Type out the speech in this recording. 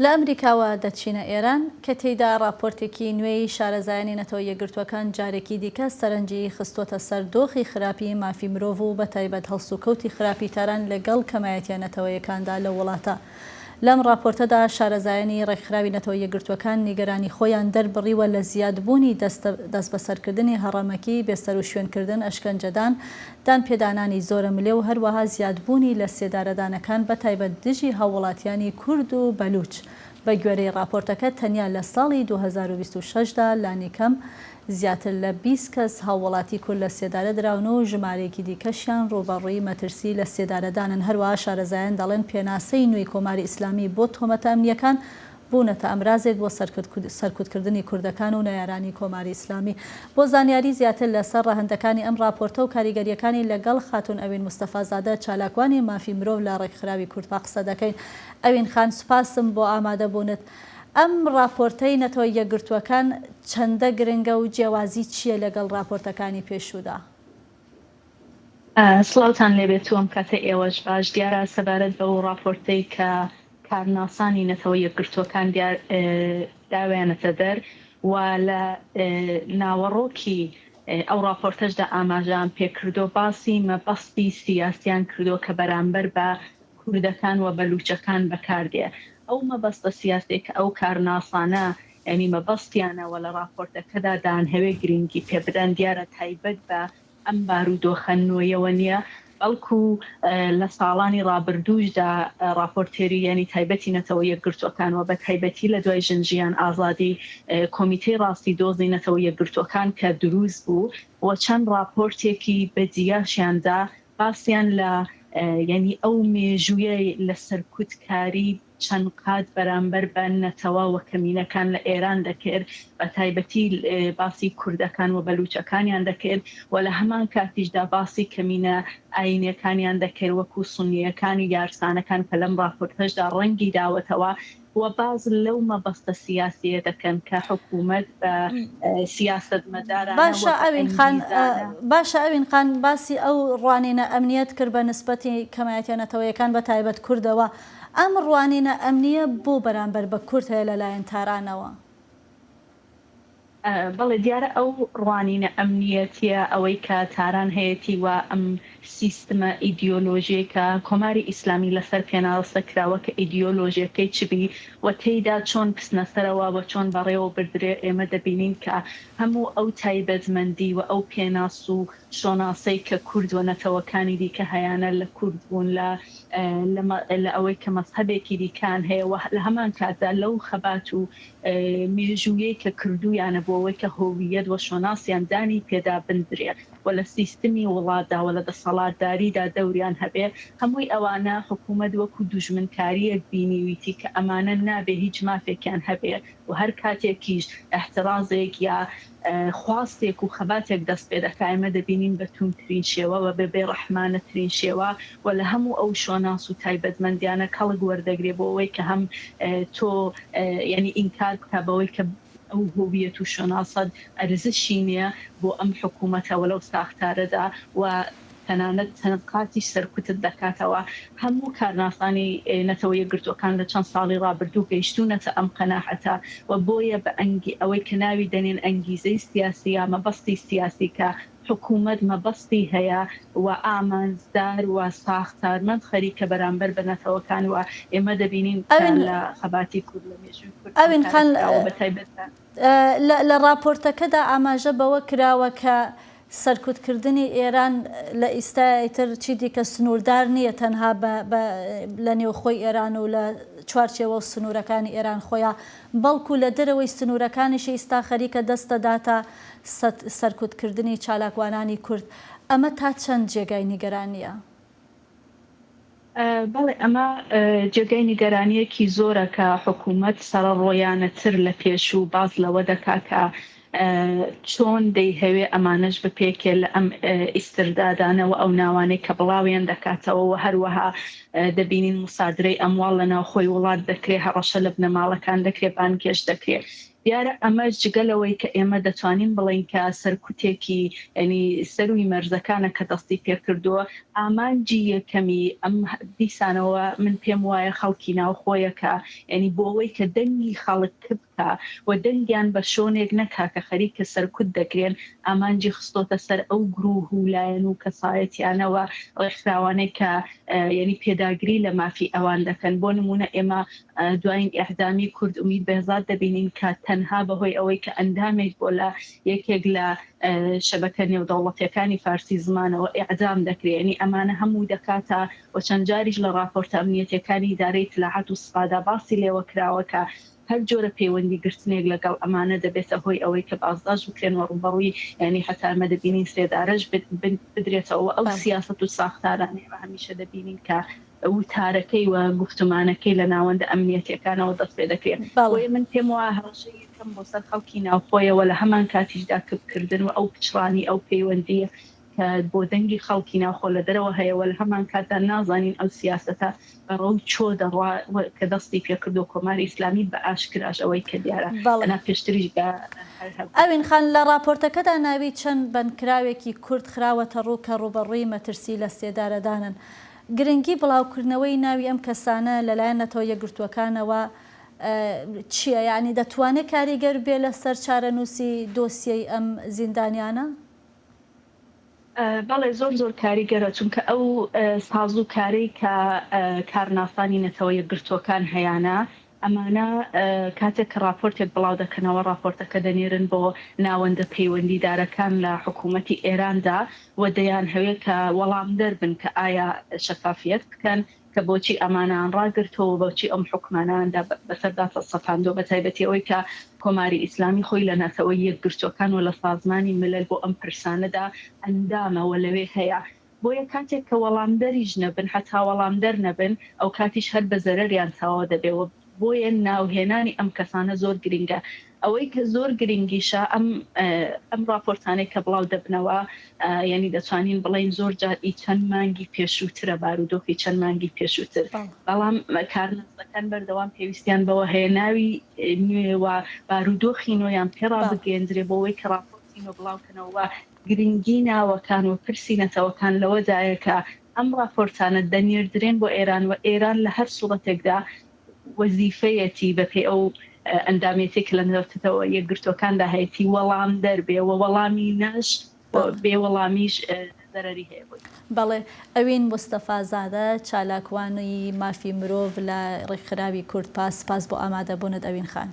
لە ئەمریکاوە دەچینە ئێران کە تێیدا راپۆرتێکی نوێی شارەزایانی نەتەوە یەکگرتووەکان جارێکی دیکە سەرنجی خستوتە سەر دۆخی خراپی مافی مرۆڤ و بەتایبەت هەڵسوکەوتی خراپی تاران لەگەڵ کەمایەتیە نەتەوەیەکاندا لە وڵاتە. لەم راپۆرتەدا شارەزایانی ڕێکخراوی نەتەوە یەکگرتووەکان نیگەرانی خۆیان دەربڕیوە لە زیادبوونی دەست بەسەرکردنی هەڕەمەکی بێسەر و شوێنکردن ئەشکەنجەدان دانپێدانانی زۆرە ملێ و هەروەها زیادبوونی لە سێدارەدانەکان بەتایبەت دژی هاوڵاتیانی کورد و بەلوچ. بە گوێرەی راپۆرتەکە تەنیا لە ساڵی 2026دا لانیکەم زیاتر لە 20 کەس هاوڵاتی کورد لە سێدارە دراون و ژمارەیەکی دیکەشیان ڕوبەڕووی مەترسی لە سێدارەدانن. هەروەها شارەزایان دەڵێن پێناسەی نوێی کۆماری ئیسلامی بۆ تۆمەتە ئەمنیەکان بوونەتە ئەمرازێک بۆ سەرکوتکردنی کوردەکان و نەیارانی کۆماری ئیسلامی. بۆ زانیاری زیاتر لەسەر ڕەهەندەکانی ئەم راپۆرتە و کاریگەریەکانی لەگەڵ خاتون ئەوین مستەفازادە چالاکوانی مافی مرۆڤ لە ڕێکخراوی کوردپا قسە دەکەین. ئەوین خان سوپاسم بۆ ئامادەبوونت. ئەم راپۆرتەی نەتەوە یەکگرتووەکان چەندە گرنگە و جیاوازی چییە لەگەڵ راپۆرتەکانی پێشوودا؟ سڵاوتان لێبێتووەم کاتە ئێوەش باش. دیارە سەبارەت بە ئەو راپۆرتەی کە کارناسانی نەتەوە یەکگرتووەکان داوێنەتە دەر و لە ناوەڕۆکی ئەو راپۆرتەشدا ئاماژەیان پێکردو باسی مەبەستی سیاسیان کردو کە بەرامبەر بە کوردەکان و بەلوچەکان بەکاردێ. ئەو مەبەستە سیاسێک ئەو کارناسانە یعنی مەبەستیانەوە لە راپۆرتەکەدا دانهەوێ گرنگی پێ بدەن دیارە تایبەت بە ئەم بارودۆخە نوێیەوە نییە، بەڵکو لە ساڵانی ڕابردووشدا راپۆرتێری یعنی تایبەتی نەتەوە یەکگرتووەکان و بە تایبەتی لە دوای ژنجیان ئازادی کۆمیتەی ڕاستی دۆزی نەتەوە یەکگرتووەکان کە دروست بوو و چەند راپۆرتێکی بەجیاشیاندا باسییان لە یعنی ئەو مێژوویە لە سەرکوتکاری چەند قات بەرامبەر بە نەتەوە و کەمینەکان لە ئێران دەکرد، بە تایبەتی باسی کوردەکان و بەلوچەکانیان دەکرد و لە هەمان کاتیشدا باسی کەمینە ئاینەکانیان دەکرد وەکو سونیەکانی یارسانەکان کە لەم راپۆرتەشدا ڕەنگی داوەتەوە و باز لەو مەبەستە سیاسیە دەکەن کە حکوومەت بە سیاستمەداران. باشە ئەوین خان باسی ئەو ڕوانینە ئەمنیەت کرد بە نسبەتی کەمایەتیە نەتەوەیەکان بە تایبەت کوردەوە. ئەم ڕوانینە ئەمنیە بۆ بەرامبەر بە کورد هەیە لەلایەن تارانەوە؟ بەڵێ دیارە ئەو ڕوانینە ئەمنیەتیە ئەوەی کە تاران هەیەی و ئەم سیستمە ئیدیۆلۆژیەکە کۆماری ئیسلامی لەسەر پێناوەستە کراوە کە ئیدیۆلۆژیەکەی چبی و تێیدا چۆن پسنەسەرەوە و چۆن بەڕێوە بردرێ ئێمە دەبینین کە هەموو ئەو تایبەتمەندی و ئەو پێناس و شۆناسەی کە کورد و نەتەوەکانی دیکە هەیانە لە کورد بوون لە ئەوەی کە مەزهەبێکی دیکان هەیە و لە هەمان کاتدا لەو خەبات و مێژوویەی کە کردویانە بۆ ئەوەی کە هۆویەت و شۆناسیان دانی پێدا بندرێ و لە سیستمی وڵاتدا و لە دەسەڵاتداریدا دەوریان هەبێ. هەمووی ئەوانە حکوومەت وەکو دوژمنکاریەک بینیویتی کە ئەمانە نابێ هیچ مافێکیان هەبێ و هەر کاتێکیش احترازێک یا خواستێک و خەباتێک دەست پێ دەکا ئێمە دەبینین بە توندترین شێوە و بەبێ ڕەحمانەترین شێوە و لە هەموو ئەو شۆناس و تایبەتمەندیانە کەڵک وەردەگرێ بۆ ئەوەی کە هەم تۆ یعنی ئینکار بکە بەوەی کە ئەو هۆویەت و شۆناسەد ئەرزشی نییە بۆ ئەم حکوومەتەوە لەو ساختارەدا و تەنانەت تەنقاتی سەرکوتت دەکاتەوە. هەموو کارناسانی نەتەوە یەکگرتووەکان لە چەند ساڵی ڕابردوو گەیشتوونەتە ئەم قەناحەتە و بۆیە بە ئەوەی کە ناوی دەنێن ئەنگیزەی سیاسی یا مەبەستی سیاسی کە حکوومەت مەبەستی هەیە و ئامانزدار و ساختارمەند خەریکە بەرامبەر بە نەتەوەکان و ئێمە دەبینین لە خەباتی کورد لە مێژووی کورد ئەوین خان لە راپۆرتەکەدا ئاماژە بەوە کراوە کە سەرکوتکردنی ئێران لە ئیستایتر چی دیکە سنووردار نییە تەنها لە نێوخۆی ئێران و لە چوارچێوە و سنوورەکانی ئێران خۆیان، بەڵکو لە دەرەوەی سنوورەکانیش ئێستا خەریکە دەستەداتە سەرکوتکردنی چالاکوانانی کورد. ئەمە تا چەند جێگای نیگەرانیە؟ بەڵێ ئەمە جێگای نیگەرانیەکی زۆرە کە حکوومەت سەرڕۆیانەتر لە پێش و باز لەوە دەکا کە چۆن دەیهەوێ ئەمانش بپێکێ لە ئەم ئیستردادانەوە ئەو ناوانەی کە بڵاویان دەکاتەوە و هەروەها دەبینین مسادرەی ئەمواڵ لە ناوخۆی وڵات دەکرێت، هەڕەشە لە بنەماڵەکان دەکرێت، بانگێش دەکرێت. دیارە ئەمە جگەلەوەی کە ئێمە دەتوانین بڵین کە سەرکوتێکی ینی سەروی مەرزەکانە کە دەستی پێ کردووە ئامانجی یەکەمی ئەم دیسانەوە من پێم وایە خەڵکی ناوخۆیەکە ینی بۆ ئەوەی کە دەنگی خەڵک بکە و دەنگیان بە شۆنێک نەکا کە خەریکە سەرکوت دەکرێن ئامانجی خستۆتە سەر ئەو گروه و لایەن و کەسایەتیانەوە ڕێکخراوانەی کە ینی پێداگری لە مافی ئەوان دەکەن بۆ نمونە ئێمە دوایین ئیعدامی کورد ئومید بەهزاد دەبینین کە تەنها بەهۆی ئەوەی کە ئەندامێک بۆ لە یەکێک لە شەبەکە نێودەوڵەتیەکانی فارسی زمانەوە ئیعدام دەکرێت ینی ئەمانە هەموو دەکاتە و چەند جاریش لە راپۆرتە ئەمنیەتەکانی ئیدارەی اطلاعات و سپادا باسی لێوە کراوەکە هەر جۆرە پەیوەندی گرتنێک لەگەڵ ئەمانە دەبێتە هۆی ئەوەی کە بازداش بکرێنەوە ڕوبەڕووی ینی حتا ئەمە دەبینین سێدارەش بدرێتەوە ئەو سیاست و ساختارانێ هەمیشە دەبینین کە وتارەکەی و گفتمانەکەی لە ناوەندە ئەمنیەتەکانەوە دەست پێ دەکرێت من پێم وایە هەڵەشەی یەکەم بۆ سەر خەڵکی ناوخۆیەوە لە هەمان کاتیشدا کردن و ئەو پچڕانی ئەو پەیوەندیە کە بۆ دەنگی خەڵکی ناوخۆ لە دەرەوە هەیەوە لە هەمان کاتدا نازانین ئەو سیاسەتە بەڕەو چۆ دەڕوا کە دەستی پێکردو کۆماری ئیسلامی بە ئاشکراش ئەوەی کە دیارە ئەنا پێشتریش ئەوین خان لە راپۆرتەکەدا ناوی چەند بەندکراوێکی کورد خراوەتە ڕوو کە ڕوبەڕووی مەترسی لە سێدارەدانن گرنگی بڵاوکردنەوەی ناوی ئەم کەسانە لەلایەن نەتەوە یەکگرتووەکانەوە چییە یعنی دەتوانێت کاریگەر بێ لە سەر چارەنووسی دۆسیەی ئەم زیندانیانە؟ بەڵێ زۆر کاریگەرە چونکە ئەو ساز و کارەی کە کارناسانی نەتەوە یەکگرتووەکان هەیەە ئەمانە کاتێک کە راپۆرتێک بڵاو دەکەنەوە راپۆرتەکە دەنێرن بۆ ناوەندە پەیوەندیدارەکان لە حکوومەتی ئێراندا و دەیان هەوێت کە وەڵام دەربن کە ئایا شەفافیت بکەن کە بۆچی ئەمانان ڕاگرتەوە بۆچی ئەم حکوماناندا بەسەرداتە سەفاندۆ بە تایبەتی ئەوەی کە کۆماری ئیسلامی خۆی لە ناتەوەی یەکگرتووەکان و لە سازمانی ملل بۆ ئەم پرسانەدا ئەندامەوە لەوێ هەیە بۆیە کاتێک کە وەڵامدەریش نەبن حتا وەڵامدەر نەبن ئەو کاتیش هەر بە زەرەریان چاوە دەبێەوە بۆیە ناوهێنانی ئەم کەسانە زۆر گرنگە ئەوەی کە زۆر گرنگیشە ئەم راپۆرتانەی کە بڵاو دەبنەوە ینی دەتوانین بڵین زۆر جاری چەند مانگی پێشووترە بارودۆخی چەند مانگی پێشووتر بەڵام کارنەزەکان بەردەوام پێویستیان بەوە هەیە ناوی نوێوە بارودۆخی نۆیان پێڕا بگەێنرێ بۆەوەی کە راپۆرتی نۆ بڵاوکەنەوە گرنگی ناوەکان و پرسی نەتەوەکان لەوەدایەکە ئەم راپۆرتانە دەنێردرێن بۆ ئێران و ئێران لە هەر سوڵەتێکدا وەزیفەیەتی بەپێ ئەو ئەندامێتێک لە نەوتەوە یەکگرتوەکاندا هەیەی وەڵام دەربێەوە وەڵامی نەش بێ وەڵامیش زەرەری هەیە بووی بەڵێ ئەوین مستەفازادە چالاکوانی مافی مرۆڤ لە ڕێکخراوی کورد پاس بۆ ئامادەبوونت ئەوین خان.